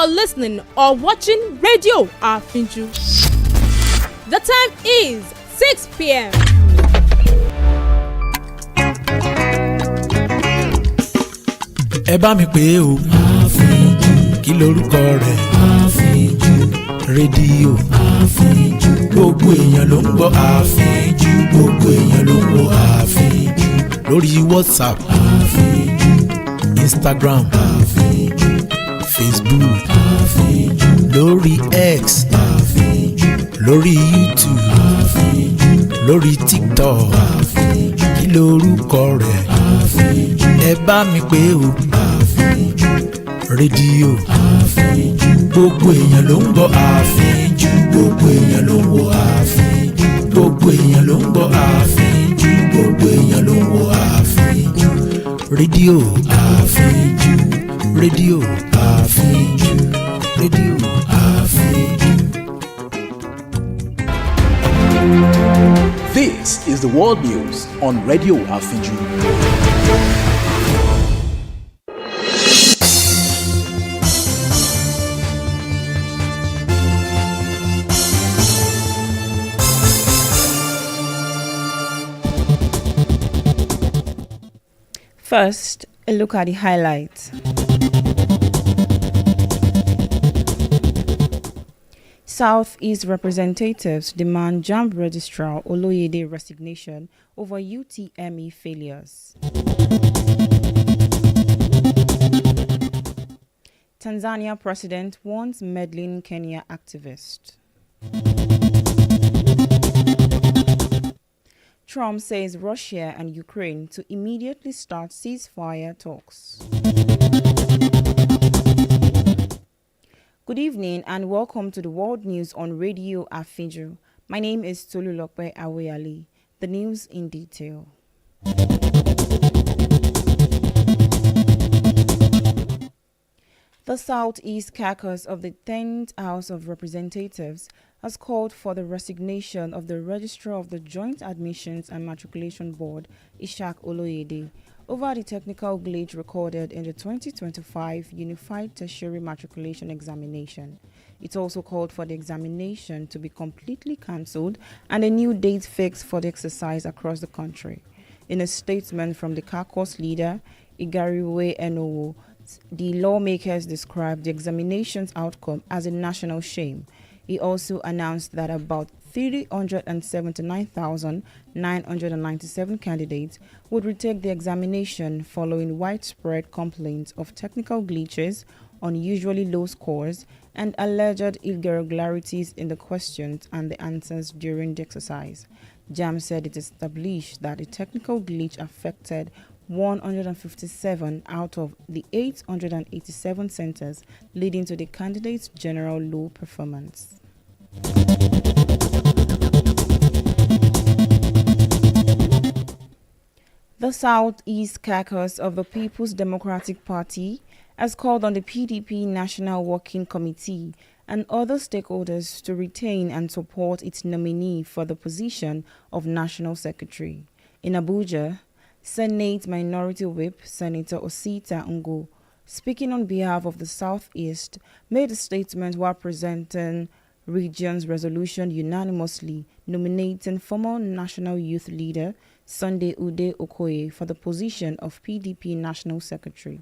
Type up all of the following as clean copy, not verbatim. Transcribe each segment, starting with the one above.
You're listening or watching Radio Afinju. The time is 6 p.m. Ẹ bá mi pè o. Àfínjú. Kí lorúkọ rẹ̀? Àfínjú. Rédíò. Àfínjú. Gbogbo èèyàn ló ń gbọ́ Àfínjú. Gbogbo èèyàn ló ń wo Àfínjú. Lórí WhatsApp. Àfínjú. Instagram. Àfínjú. Facebook. Àfínjú. Lórí X. Àfínjú. Lórí YouTube. Àfínjú. Lórí TikTok. Àfínjú. Kí lorúkọ rẹ̀? Àfínjú. Ẹ bá mi pè o. Àfínjú. Rédíò. Àfínjú. Gbogbo èèyàn ló ń gbọ́ Àfínjú. Gbogbo èèyàn ló ń wo Àfínjú. Gbogbo èèyàn ló ń gbọ́ Àfínjú. Gbogbo èèyàn ló ń wo Àfínjú. Rédíò Àfínjú. Rédíò Àfínjú. Rédíò Àfínjú. This is the world news on Radio Afinju. First, a look at the highlights. Southeast representatives demand JAMB Registrar Oloyede resignation over UTME failures. Tanzania president warns meddling Kenya activist. Trump says Russia and Ukraine to immediately start ceasefire talks. Good evening and welcome to the World News on Radio Afinju. My name is Tolulope Awoyale. The news in detail. The Southeast Caucus of the 10th House of Representatives has called for the resignation of the Registrar of the Joint Admissions and Matriculation Board, Ishaq Oloyede, over the technical glitch recorded in the 2025 Unified Tertiary Matriculation Examination. It also called for the examination to be completely cancelled and a new date fixed for the exercise across the country. In a statement from the caucus leader, Igariwe Enowo, the lawmakers described the examination's outcome as a national shame. He also announced that about 379,997 candidates would retake the examination following widespread complaints of technical glitches, unusually low scores, and alleged irregularities in the questions and the answers during the exercise. JAMB said it established that the technical glitch affected 157 out of the 887 centers, leading to the candidates' general low performance. The Southeast Caucus of the People's Democratic Party has called on the PDP National Working Committee and other stakeholders to retain and support its nominee for the position of National Secretary. In Abuja, Senate Minority Whip Senator Osita Ngo, speaking on behalf of the Southeast, made a statement while presenting region's resolution unanimously nominating former National Youth Leader Sunday Ude Okoye for the position of PDP National Secretary.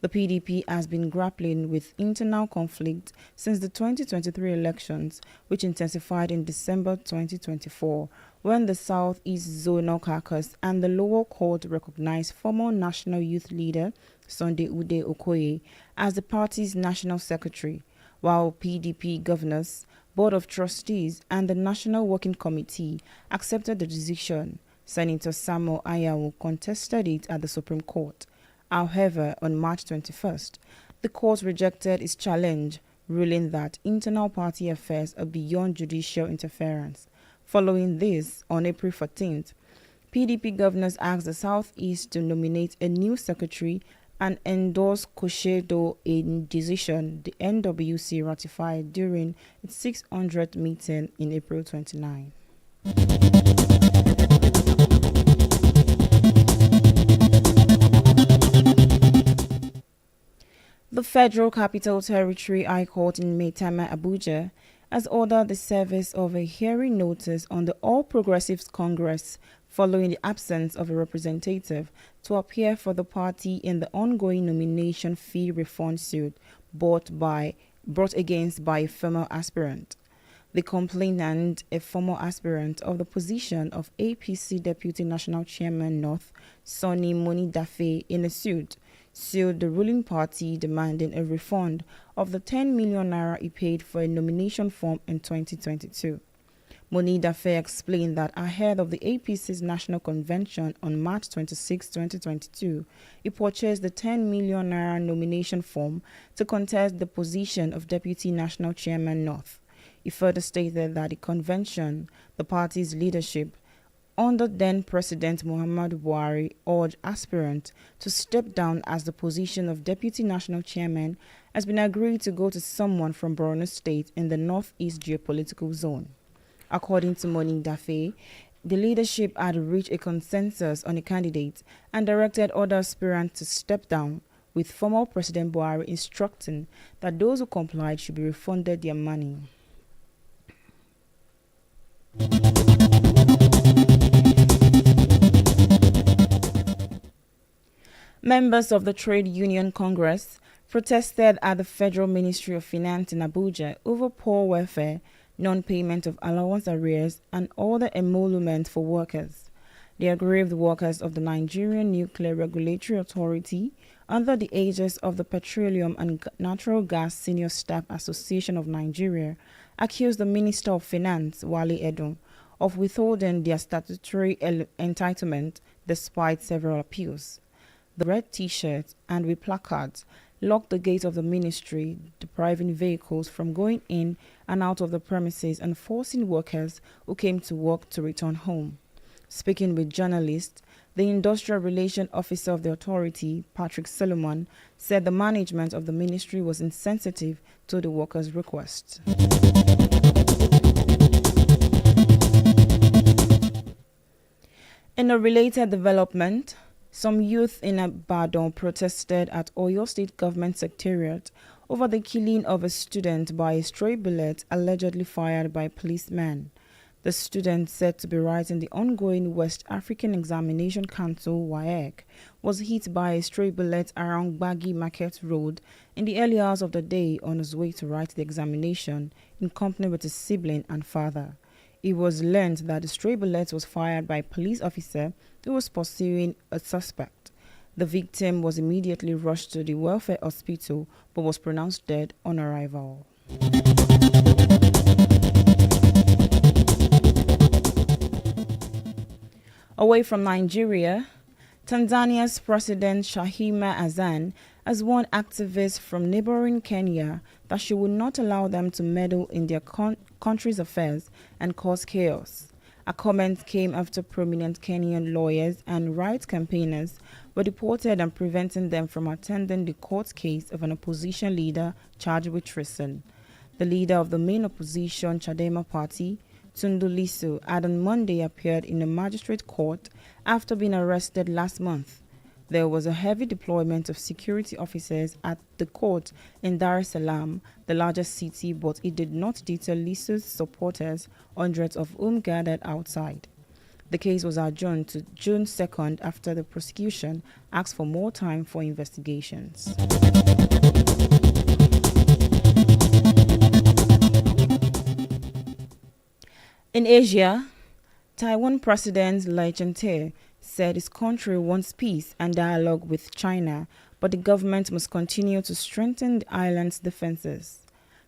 The PDP has been grappling with internal conflict since the 2023 elections, which intensified in December 2024, when the Southeast Zonal Caucus and the lower court recognized former National Youth Leader Sunday Ude Okoye as the party's National Secretary, while PDP governors, Board of Trustees, and the National Working Committee accepted the decision. Senator Samuel Ayawu contested it at the Supreme Court. However, on March 21st, the court rejected its challenge, ruling that internal party affairs are beyond judicial interference. Following this, on April 14th, PDP governors asked the Southeast to nominate a new secretary and endorse Koshedo, a decision the NWC ratified during its 600th meeting in April 29. The The Federal Capital Territory High Court in Maitama, Abuja, has ordered the service of a hearing notice on the All Progressives Congress following the absence of a representative to appear for the party in the ongoing nomination fee refund suit brought against by a former aspirant. The complainant, a former aspirant of the position of APC Deputy National Chairman North, Sonny Monidafe, in a sued the ruling party demanding a refund of the 10 million naira he paid for a nomination form in 2022. Monidafe explained that ahead of the APC's national convention on March 26, 2022, he purchased the 10 million naira nomination form to contest the position of Deputy National Chairman North. He further stated that the convention, the party's leadership, under then-President Muhammadu Buhari, urged aspirant to step down as the position of Deputy National Chairman has been agreed to go to someone from Borno State in the Northeast geopolitical zone. According to Monidafe, the leadership had reached a consensus on a candidate and directed other aspirants to step down, with former President Buhari instructing that those who complied should be refunded their money. Members of the Trade Union Congress protested at the Federal Ministry of Finance in Abuja over poor welfare, non-payment of allowance arrears, and other emoluments for workers. The aggrieved workers of the Nigerian Nuclear Regulatory Authority, under the aegis of the Petroleum and Natural Gas Senior Staff Association of Nigeria, accused the Minister of Finance, Wale Edun, of withholding their statutory entitlement despite several appeals. The red T-shirts and with placards locked the gate of the ministry, depriving vehicles from going in and out of the premises and forcing workers who came to work to return home. Speaking with journalists, the Industrial Relations Officer of the authority, Patrick Solomon, said the management of the ministry was insensitive to the workers' requests. In a related development, some youth in Ibadan protested at Oyo State Government Secretariat over the killing of a student by a stray bullet allegedly fired by a policeman. The student, said to be writing the ongoing West African Examination Council (WAEC), was hit by a stray bullet around Gbagi Market Road in the early hours of the day on his way to write the examination in company with his sibling and father. It was learned that the stray bullet was fired by a police officer who was pursuing a suspect. The victim was immediately rushed to the welfare hospital but was pronounced dead on arrival. Away from Nigeria, Tanzania's President Shahima Hassan has warned activists from neighboring Kenya that she will not allow them to meddle in their country's affairs and cause chaos. A comment came after prominent Kenyan lawyers and rights campaigners were deported and preventing them from attending the court case of an opposition leader charged with treason. The leader of the main opposition Chadema party, Tundu Lissu, had on Monday appeared in a magistrate court after being arrested last month. There was a heavy deployment of security officers at the court in Dar es Salaam, the largest city, but it did not deter Lissu's supporters, hundreds of whom gathered outside. The case was adjourned to June 2nd after the prosecution asked for more time for investigations. In Asia, Taiwan President Lai Ching-te said his country wants peace and dialogue with China, but the government must continue to strengthen the island's defenses.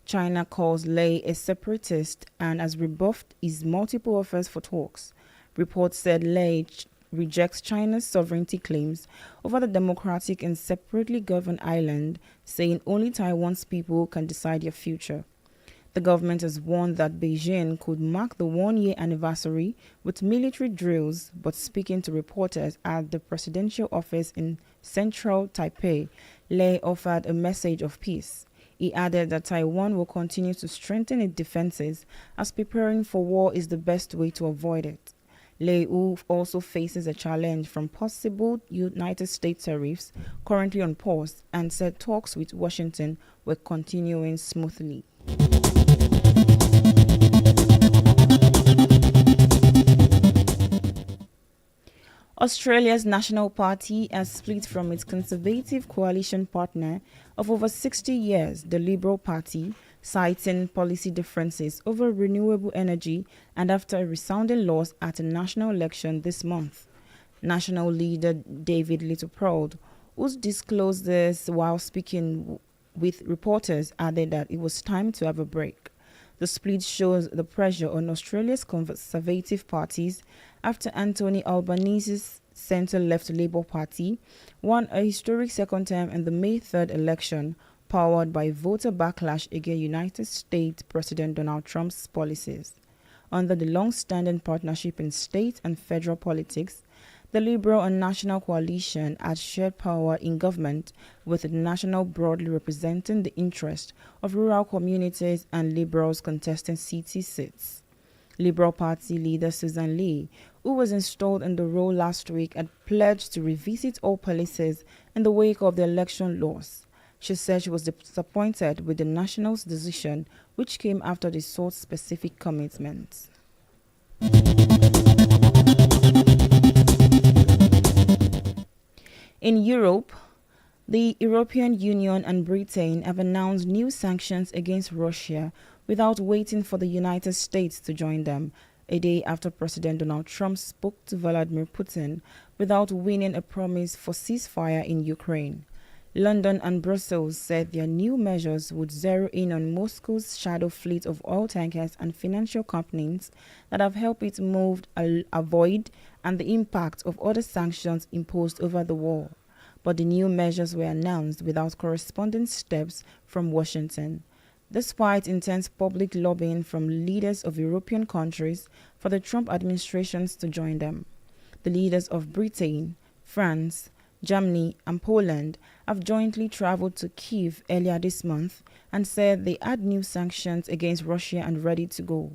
China calls Lai a separatist and has rebuffed his multiple offers for talks. Reports said Lai rejects China's sovereignty claims over the democratic and separately governed island, saying only Taiwan's people can decide their future. The government has warned that Beijing could mark the one-year anniversary with military drills, but speaking to reporters at the presidential office in central Taipei, Lai offered a message of peace. He added that Taiwan will continue to strengthen its defenses as preparing for war is the best way to avoid it. Leu also faces a challenge from possible United States tariffs currently on pause and said talks with Washington were continuing smoothly. Australia's National Party has split from its conservative coalition partner of over 60 years, the Liberal Party, citing policy differences over renewable energy and after a resounding loss at a national election this month. National leader David Littleproud, who disclosed this while speaking with reporters, added that it was time to have a break. The split shows the pressure on Australia's conservative parties after Anthony Albanese's centre-left Labour Party won a historic second term in the May 3rd election, powered by voter backlash against United States President Donald Trump's policies. Under the long-standing partnership in state and federal politics, the Liberal and National coalition had shared power in government, with the National broadly representing the interest of rural communities and Liberals contesting city seats. Liberal Party leader Susan Lee, who was installed in the role last week, had pledged to revisit all policies in the wake of the election loss. She said she was disappointed with the Nationals' decision, which came after they sought specific commitments. In Europe, the European Union and Britain have announced new sanctions against Russia without waiting for the United States to join them, a day after President Donald Trump spoke to Vladimir Putin without winning a promise for ceasefire in Ukraine. London and Brussels said their new measures would zero in on Moscow's shadow fleet of oil tankers and financial companies that have helped it avoid and the impact of other sanctions imposed over the war. But the new measures were announced without corresponding steps from Washington, despite intense public lobbying from leaders of European countries for the Trump administrations to join them. The leaders of Britain, France, Germany and Poland have jointly traveled to Kyiv earlier this month and said they had new sanctions against Russia and ready to go.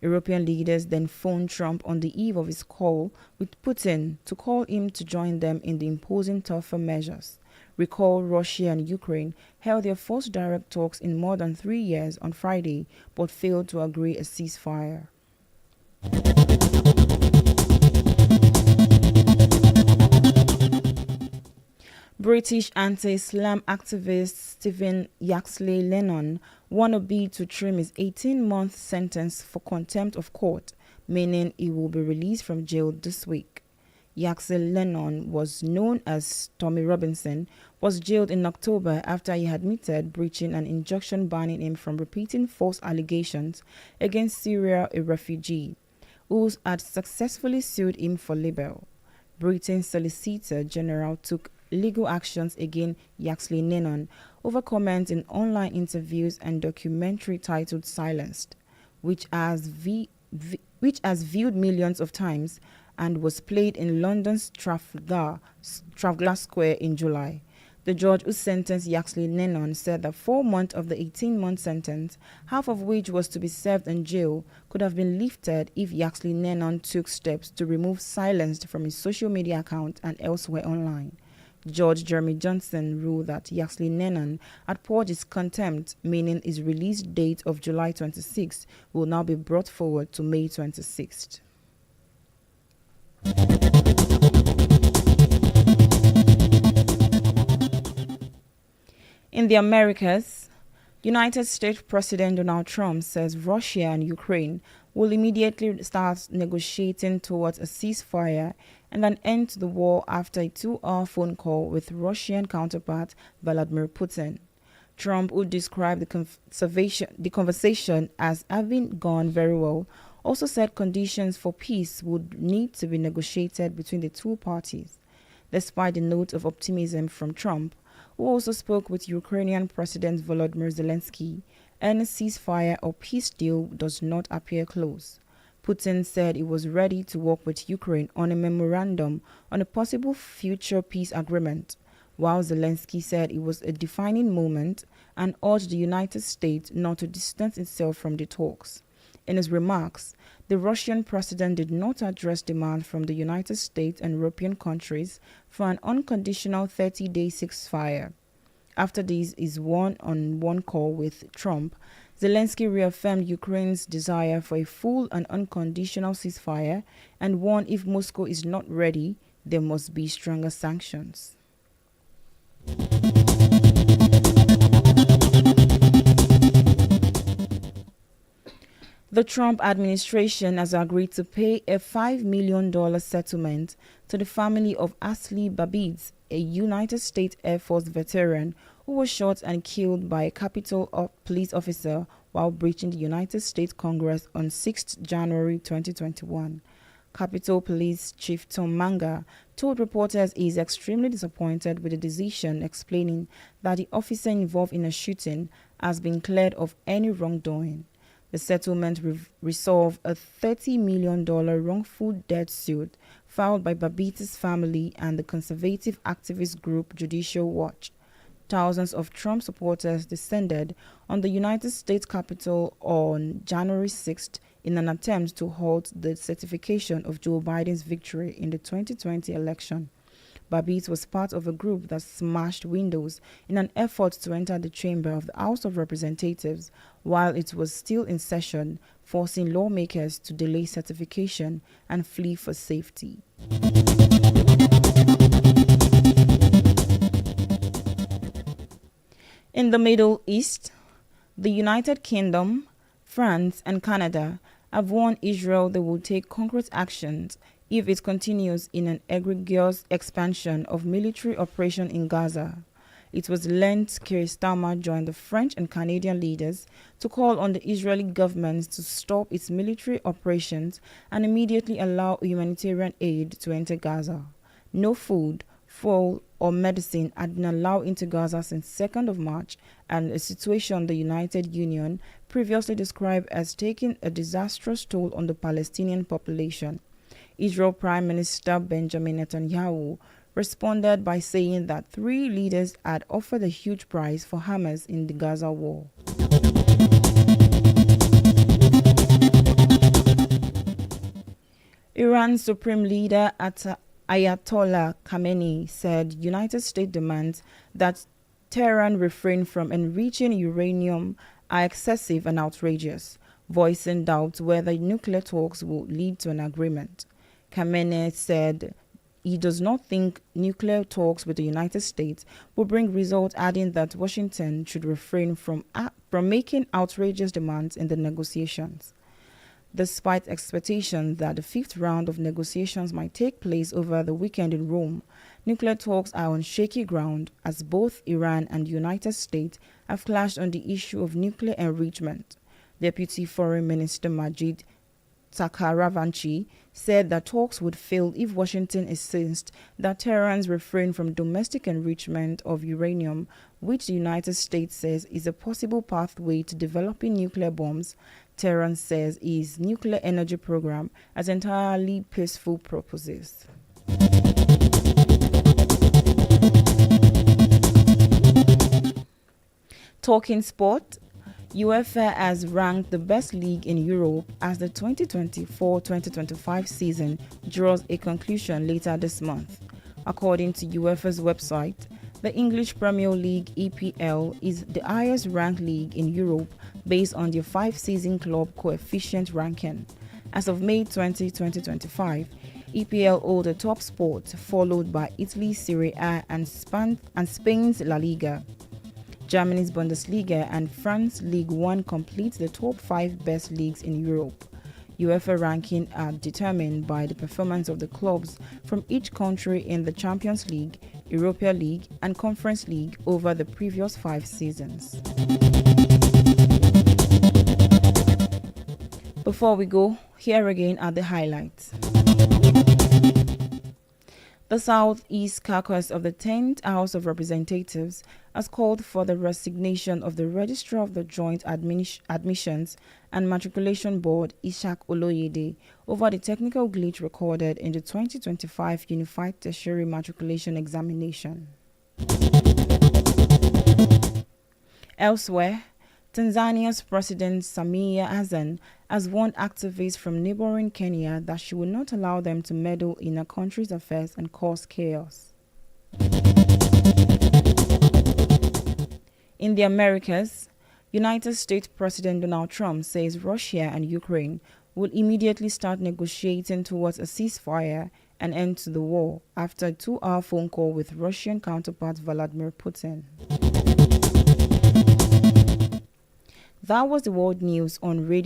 European leaders then phoned Trump on the eve of his call with Putin to call him to join them in the imposing tougher measures. Recall Russia and Ukraine held their first direct talks in more than 3 years on Friday but failed to agree a ceasefire. British anti-Islam activist Stephen Yaxley Lennon won a bid to trim his 18-month sentence for contempt of court, meaning he will be released from jail this week. Yaxley Lennon, was known as Tommy Robinson, was jailed in October after he admitted breaching an injunction banning him from repeating false allegations against Syria, a refugee, who had successfully sued him for libel. Britain's Solicitor General took legal actions against Yaxley Lennon over comments in online interviews and documentary titled Silenced, which has viewed millions of times and was played in London's Trafalgar Square in July. The judge who sentenced Yaxley Lennon said that 4 months of the 18-month sentence, half of which was to be served in jail, could have been lifted if Yaxley Lennon took steps to remove Silenced from his social media account and elsewhere online. Judge Jeremy Johnson ruled that Yaxley Lennon had purged his contempt, meaning his release date of July 26 will now be brought forward to May 26th. In the Americas, United States President Donald Trump says Russia and Ukraine will immediately start negotiating towards a ceasefire and an end to the war after a 2-hour phone call with Russian counterpart Vladimir Putin. Trump, who described the conversation as having gone very well, also said conditions for peace would need to be negotiated between the two parties. Despite the note of optimism from Trump, who also spoke with Ukrainian President Volodymyr Zelensky, any ceasefire or peace deal does not appear close. Putin said he was ready to work with Ukraine on a memorandum on a possible future peace agreement, while Zelensky said it was a defining moment and urged the United States not to distance itself from the talks. In his remarks, the Russian president did not address demand from the United States and European countries for an unconditional 30-day ceasefire. After his one-on-one call with Trump, Zelensky reaffirmed Ukraine's desire for a full and unconditional ceasefire and warned if Moscow is not ready, there must be stronger sanctions. The Trump administration has agreed to pay a $5 million settlement to the family of Ashley Babbitt, a United States Air Force veteran who was shot and killed by a Capitol police officer while breaching the United States Congress on 6 January 2021. Capitol Police Chief Tom Manga told reporters he is extremely disappointed with the decision, explaining that the officer involved in a shooting has been cleared of any wrongdoing. The settlement resolved a $30 million wrongful death suit filed by Babbitt's family and the conservative activist group Judicial Watch. Thousands of Trump supporters descended on the United States Capitol on January 6th in an attempt to halt the certification of Joe Biden's victory in the 2020 election. Babbitt was part of a group that smashed windows in an effort to enter the chamber of the House of Representatives while it was still in session, forcing lawmakers to delay certification and flee for safety. In the Middle East, the United Kingdom, France, and Canada have warned Israel they will take concrete actions if it continues in an egregious expansion of military operation in Gaza. It was Lent Keir Starmer joined the French and Canadian leaders to call on the Israeli government to stop its military operations and immediately allow humanitarian aid to enter Gaza. No food, fuel, or medicine had been allowed into Gaza since 2nd of March, and a situation the United Union previously described as taking a disastrous toll on the Palestinian population. Israel Prime Minister Benjamin Netanyahu responded by saying that 3 leaders had offered a huge price for Hamas in the Gaza war. Iran's Supreme Leader Ayatollah Khamenei said United States demands that Tehran refrain from enriching uranium are excessive and outrageous, voicing doubts whether nuclear talks will lead to an agreement. Khamenei said he does not think nuclear talks with the United States will bring results, adding that Washington should refrain from making outrageous demands in the negotiations. Despite expectations that the 5th round of negotiations might take place over the weekend in Rome, nuclear talks are on shaky ground as both Iran and the United States have clashed on the issue of nuclear enrichment. Deputy Foreign Minister Majid Takharavanchi said that talks would fail if Washington insists that Tehran's refrain from domestic enrichment of uranium, which the United States says is a possible pathway to developing nuclear bombs. Tehran says its nuclear energy program has entirely peaceful purposes. Talking sport, UEFA has ranked the best league in Europe as the 2024-2025 season draws a conclusion later this month. According to UEFA's website, the English Premier League EPL is the highest ranked league in Europe based on their 5-season club coefficient ranking. As of May 20, 2025, EPL hold the top spot, followed by Italy's Serie A and Spain's La Liga. Germany's Bundesliga and France's Ligue 1 complete the top 5 best leagues in Europe. UEFA rankings are determined by the performance of the clubs from each country in the Champions League, Europa League, and Conference League over the previous 5 seasons. Before we go, here again are the highlights. The Southeast Caucus of the 10th House of Representatives has called for the resignation of the Registrar of the Joint Admissions and Matriculation Board, Ishaq Oloyede, over the technical glitch recorded in the 2025 Unified Tertiary Matriculation Examination. Elsewhere, Tanzania's President Samia Hassan has warned activists from neighboring Kenya that she will not allow them to meddle in her country's affairs and cause chaos. In the Americas, United States President Donald Trump says Russia and Ukraine will immediately start negotiating towards a ceasefire and end to the war after a 2-hour phone call with Russian counterpart Vladimir Putin. That was the world news on Radio